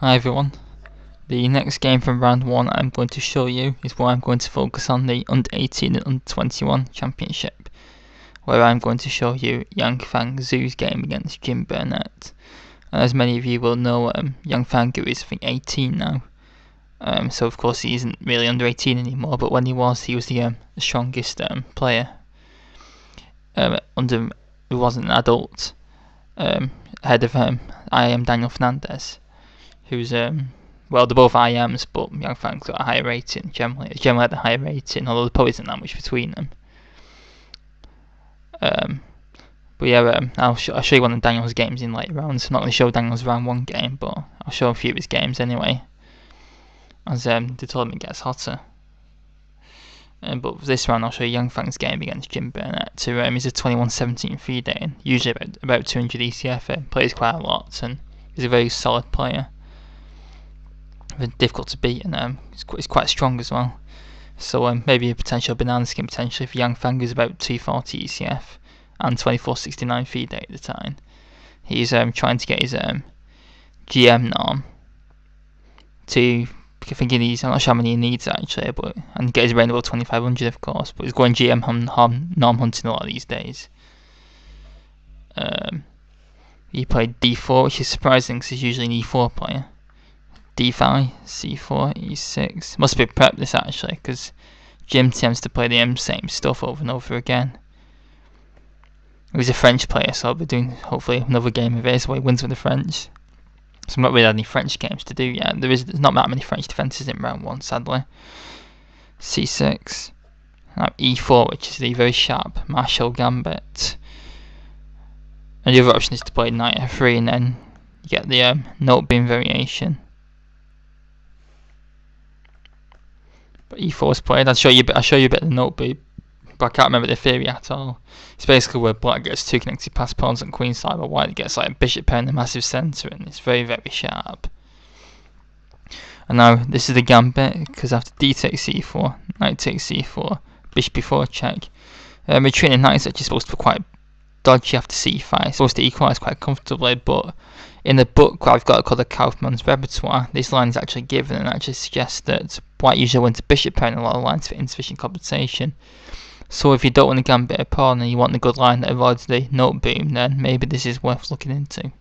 Hi everyone. The next game from round 1 I'm going to show you is where I'm going to focus on the under 18 and under 21 championship, where I'm going to show you Yang-Fang Zhou's game against Burnett. As many of you will know, Yang-Fang Zhou is I think 18 now, so of course he isn't really under 18 anymore, but when he was the strongest player who wasn't an adult, ahead of I am Daniel Fernandez, who's well, they're both IMs, but Yang-Fang's got a higher rating, generally had a higher rating, although there probably isn't that much between them. But yeah, I'll show you one of Daniel's games in later rounds. I'm not going to show Daniel's round 1 game, but I'll show a few of his games anyway, as the tournament gets hotter. But for this round I'll show you Yang-Fang's game against Burnett, who is a 21-17 feed day, usually about 200 ECF, plays quite a lot, and he's a very solid player. Difficult to beat, and it's quite strong as well. So maybe a potential banana skin potentially for Yang-Fang, who's about 240 ECF and 2469 feed day at the time. He's trying to get his GM norm to, I think he needs, I'm not sure how many he needs actually, but and get his rainbow 2500 of course. But he's going GM norm hunting a lot of these days. He played D4, which is surprising because he's usually an E4 player. D5, C4, E6. Must be prep this actually, because Jim tends to play the same stuff over and over again. He's a French player, so I'll be doing hopefully another game of his where he wins with the French. So I'm not really had any French games to do yet. There's not that many French defences in round 1, sadly. C6. E4, which is the very sharp Marshall Gambit. And the other option is to play Knight F3 and then you get the note beam variation. But E4 was played. I'll show you a bit of the note beam, but I can't remember the theory at all. It's basically where black gets 2 connected pass pawns on queen side, but white gets like a bishop pair in the massive centre, and it's very, very sharp. And now this is the gambit, because after d takes c4, knight takes c4, bishop b4 check. Retreating knight is actually supposed to be quite dodgy after c5. It's supposed to equalise quite comfortably, but in the book where I've got it called the Kaufman's repertoire, this line is actually given and actually suggests that white usually wins a bishop pair in a lot of lines for insufficient compensation. So if you don't want to gambit a pawn and you want a good line that avoids the note boom, then maybe this is worth looking into.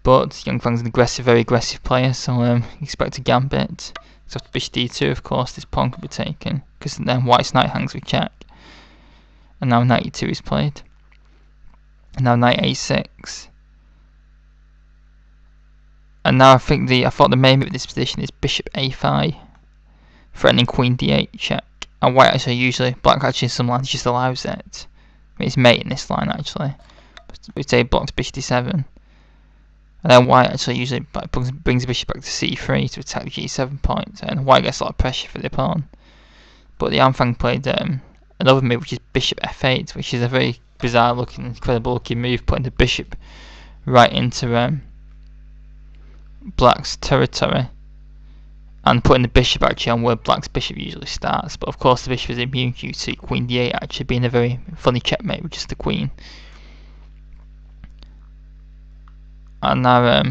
But Yang-Fang's an very aggressive player, so expect a gambit. So after bishop d2, of course, this pawn could be taken, because then white's knight hangs with check. And now knight e2 is played. And now knight a6. And now I thought the main move of this position is bishop a5, threatening queen d8 check. And white actually black actually in some lines just allows it. I mean, it's mate in this line actually. We say blocks bishop d7. And then white actually usually brings the bishop back to c3 to attack the g7 point, and white gets a lot of pressure for the pawn. But the Yang-Fang played another move, which is bishop f8, which is a very bizarre looking, incredible looking move, putting the bishop right into black's territory, and putting the bishop actually on where black's bishop usually starts. But of course the bishop is immune due to queen d8 actually being a very funny checkmate with just the queen. And now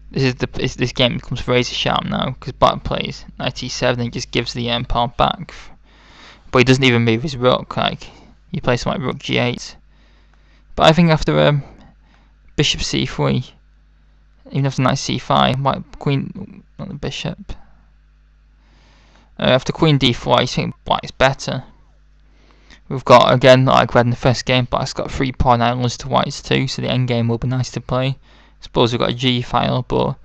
this game becomes razor sharp now, because black plays knight e7 and just gives the pawn back, but he doesn't even move his rook. Like he plays something like rook g8. But I think after bishop c3, even after knight c5, white queen on the bishop. After queen d4, I think black's better. We've got, again, like we had in the first game, black's got 3 pawn islands to white's 2, so the endgame will be nice to play. I suppose we've got a g file, but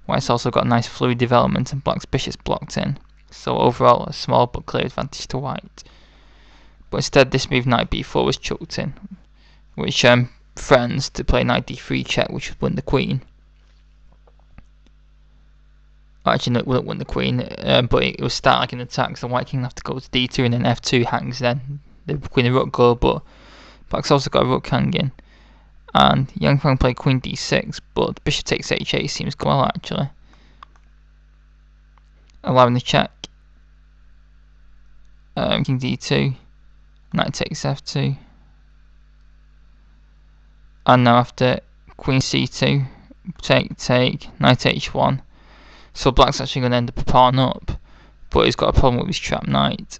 white's also got a nice fluid development and black's bishop's blocked in. So overall, a small but clear advantage to white. But instead, this move knight b4 was chucked in, which threatens to play knight d3 check, which would win the queen. Actually, it wouldn't win the queen, but it will start like an attack, so white king will have to go to d2 and then f2 hangs, then the queen and rook go, but black's also got a rook hanging. And Yang-Fang played queen d6, but bishop takes h8 seems to go well actually, allowing the check. King d2, knight takes f2, and now after queen c2, take, knight h1. So black's actually going to end up a pawn up, but he's got a problem with his trap knight.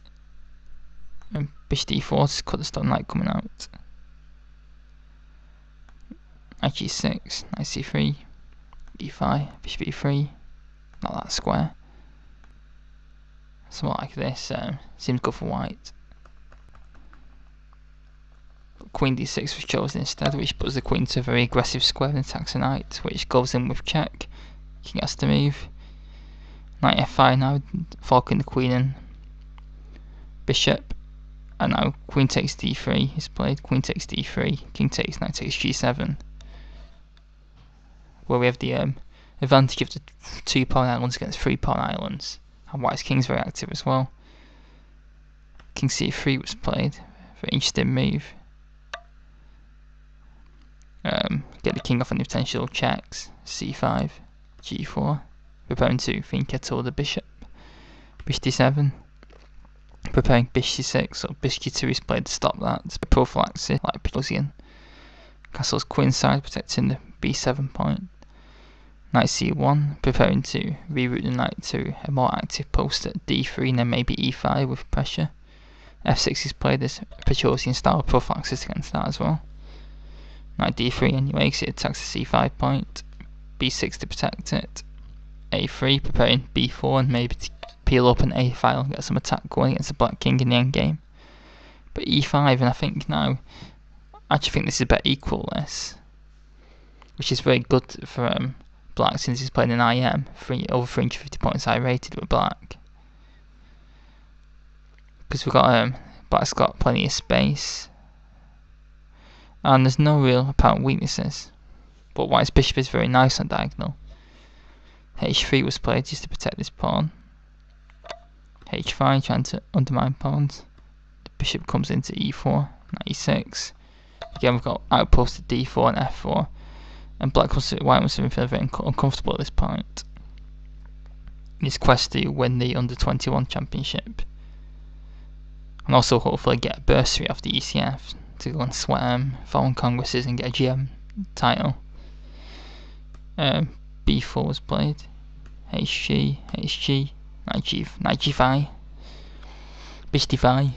And bishop d4 to cut the stop knight coming out. Knight g6, knight c3, e5, bishop e3, not that square. Something like this seems good for white. But queen d6 was chosen instead, which puts the queen to a very aggressive square and attacks the knight, which goes in with check. King has to move. Knight f5 now, forking the queen and bishop. And now queen takes d3 is played, queen takes d3, king takes, knight takes g7. Where we have the advantage of the 2 pawn islands against 3 pawn islands. And white's king's very active as well. King c3 was played, very interesting move. Get the king off any potential checks. c5, g4, preparing to fianchetto the bishop. Bishop d7, preparing bishop c6, so bishop g2 is played to stop that. Prophylaxis, like Picosian. Castle's queen side, protecting the b7 point. Knight c1, preparing to reroute the knight to a more active post at d3 and then maybe e5 with pressure. f6 is played as Picosian style prophylaxis against that as well. Knight d3 anyway, because it attacks the c5 point. b6 to protect it. a3, preparing b4 and maybe to peel up an a file and get some attack going against the black king in the endgame. But e5, and I think now, I actually think this is a better equal this, which is very good for black since he's playing an IM, over 350 points high rated with black. Because we've got black's got plenty of space, and there's no real apparent weaknesses. But white's bishop is very nice on diagonal. h3 was played just to protect this pawn. h5 trying to undermine pawns. The bishop comes into e4, knight e6. Again we've got outposts at d4 and f4. And white wants to feel very uncomfortable at this point in his quest to win the under-21 championship, and also hopefully get a bursary off the ECF to go and sweat foreign congresses and get a GM title. b4 was played, hg, knight g5, bishop d5,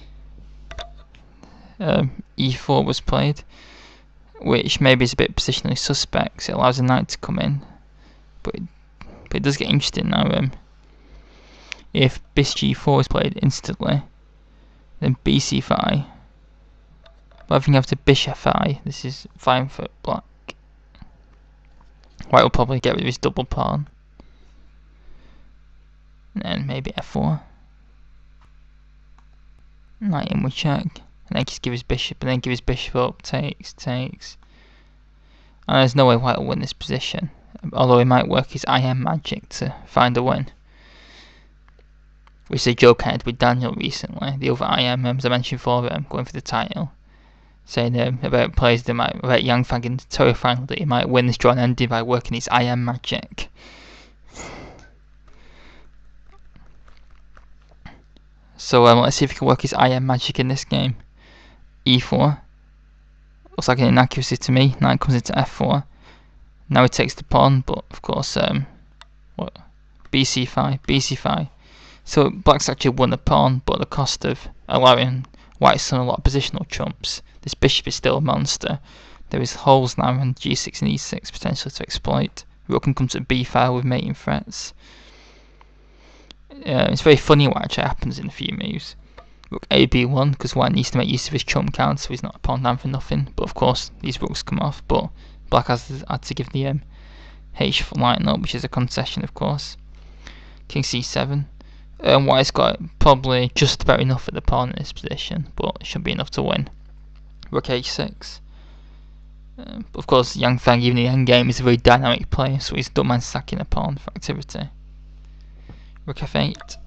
e4 was played, which maybe is a bit positionally suspect. It allows the knight to come in, but it does get interesting now. If bishop g4 is played instantly, then bc5. But I think after bishop f5, this is fine for black. White will probably get rid of his double pawn, and then maybe f4. Knight in with check. And then just give his bishop, and then give his bishop up, takes. And there's no way white will win this position, although he might work his IM magic to find a win. Which is a joke I had with Daniel recently, the other IM, as I mentioned before, going for the title. Saying about players that might, about Yang-Fang in the Torquay final, that he might win this draw and ending by working his IM magic. So let's see if he can work his IM magic in this game. e4. Looks like an inaccuracy to me. Knight comes into f4. Now he takes the pawn, but of course, bc5. So black's actually won the pawn, but at the cost of allowing white's done a lot of positional trumps. This bishop is still a monster. There is holes now on g6 and e6 potentially to exploit. Rook can come to b5 with mating threats. It's very funny what actually happens in a few moves. Rook a b1, because white needs to make use of his trump card, so he's not a pawn down for nothing. But of course, these rooks come off. But black has had to give the h4 line up, which is a concession, of course. King c7. White's got probably just about enough at the pawn in this position, but it shouldn't be enough to win. Rook h6. Of course, Yang-Fang, even in the endgame, is a very dynamic player, so he don't mind sacking a pawn for activity. Rook f8.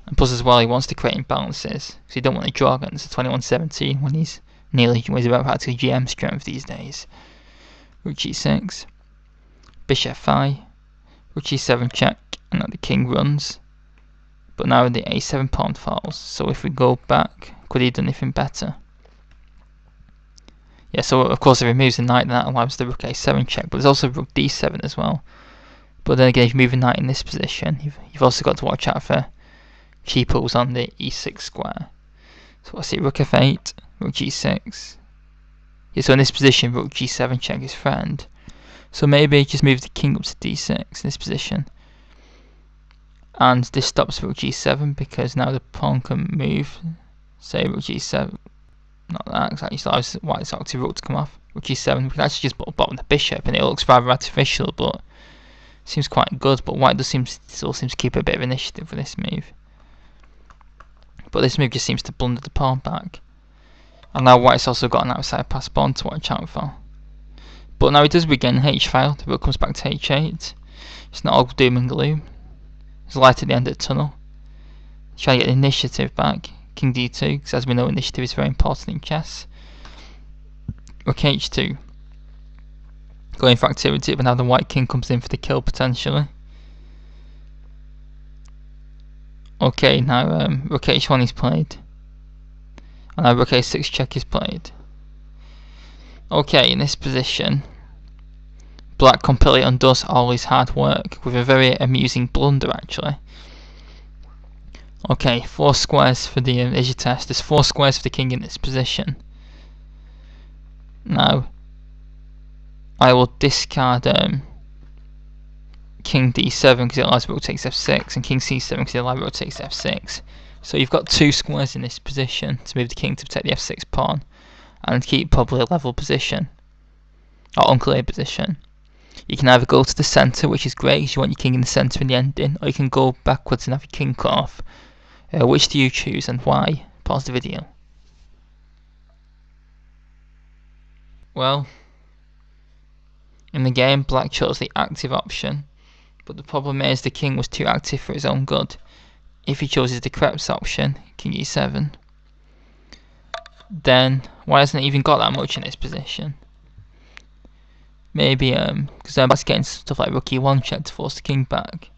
And plus as well, he wants to create imbalances, because he don't want to draw against the 21-17 when he's about practically GM strength these days. Rook g6. Bishop f5. Rook g7 check, and now the king runs. But now the a7 pawn falls, so if we go back, could he have done anything better? Yeah, so of course it removes the knight, and that allows the rook a7 check, but there's also rook d7 as well. But then again, if you move a knight in this position, you've also got to watch out for cheapos on the e6 square. So I see rook f8, rook g6. Yeah, so in this position, rook g7 check is threatened. So maybe just move the king up to d6 in this position. And this stops rook g7 because now the pawn can move. Say rook g7. Not that, because that just allows white's active rook to come off. Rook g7, we can actually just bottom the bishop, and it looks rather artificial, but seems quite good. But white still seems to keep a bit of initiative for this move. But this move just seems to blunder the pawn back. And now white's also got an outside pass pawn to watch out for. But now he does regain h file, the rook comes back to h8. It's not all doom and gloom. There's light at the end of the tunnel. Try to get the initiative back. King d2, because as we know, initiative is very important in chess. Rook h2. Going for activity, but now the white king comes in for the kill potentially. Okay, now rook h1 is played. And now rook a6 check is played. Okay, in this position, black completely undoes all his hard work with a very amusing blunder actually. Okay, 4 squares for the is your test. There's 4 squares for the king in this position. Now, I will discard king d7 because it allows rook takes f6, and king c7 because it allows rook takes f6. So you've got 2 squares in this position to move the king to protect the f6 pawn and keep probably a level position or unclear position. You can either go to the centre, which is great because you want your king in the centre in the ending, or you can go backwards and have your king cut off. Which do you choose and why? Pause the video. Well, in the game, black chose the active option, but the problem is the king was too active for his own good. If he chooses the correct option, king e7, then why hasn't he even got that much in this position? Maybe because black's getting stuff like rook e1 check to force the king back.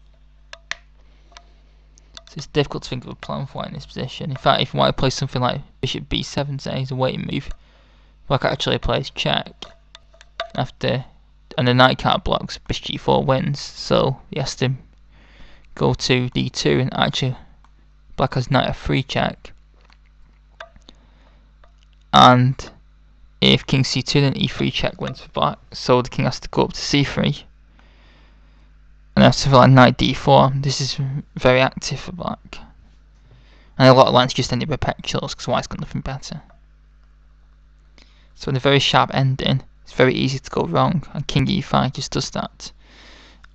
So it's difficult to think of a plan for white in this position. In fact, if white plays something like bishop b7, say, as a waiting move, black actually plays check after, and the knight can't block, so bishop g4 wins. So he has to go to d2, and actually black has knight f3 check. And if king c2, then e3 check wins for black. So the king has to go up to c3. And after like knight d4, this is very active for black. And a lot of lines just end up perpetuals because white's got nothing better. So in a very sharp ending, it's very easy to go wrong, and king e5 just does that.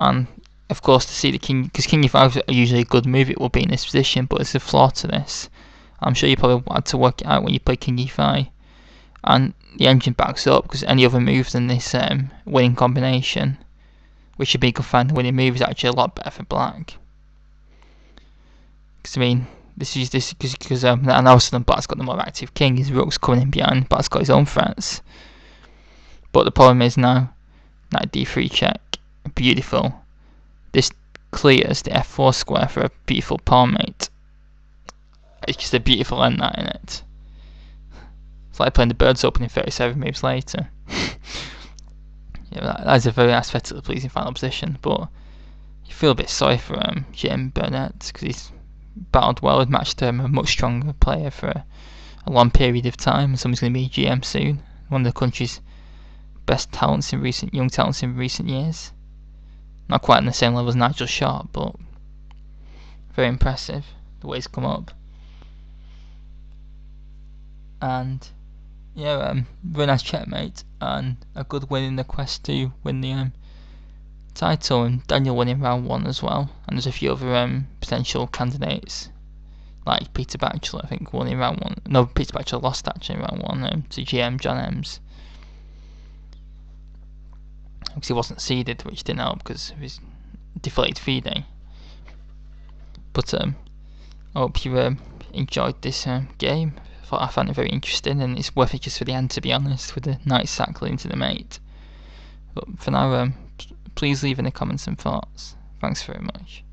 And of course, to see the king, because king e5 is usually a good move, it will be in this position, but there's a flaw to this. I'm sure you probably had to work it out when you play king e5. And the engine backs up because any other move than this winning combination, which should be good for the winning move, is actually a lot better for black. Because I mean, this because and all of a sudden black's got the more active king, his rook's coming in behind, black's got his own threats. But the problem is now, knight d3 check, beautiful. This clears the f4 square for a beautiful pawn mate. It's just a beautiful end that in it. It's like playing the birds opening 37 moves later. Yeah, that's a very aesthetically pleasing final position, but you feel a bit sorry for Burnett because he's battled well and matched a much stronger player for a long period of time, and someone's going to be GM soon. One of the country's best talents in young talents in recent years. Not quite on the same level as Nigel Sharp, but very impressive the way he's come up. And yeah, very nice checkmate and a good win in the quest to win the title, and Daniel winning round 1 as well. And there's a few other potential candidates like Peter Batchelor, I think, won in round 1. No, Peter Batchelor lost actually in round 1 to GM John Ems because he wasn't seeded, which didn't help because of his deflated FIDE. But I hope you enjoyed this game. I found it very interesting, and it's worth it just for the end, to be honest, with the knight sack leading to the mate. But for now, please leave in the comments and thoughts. Thanks very much.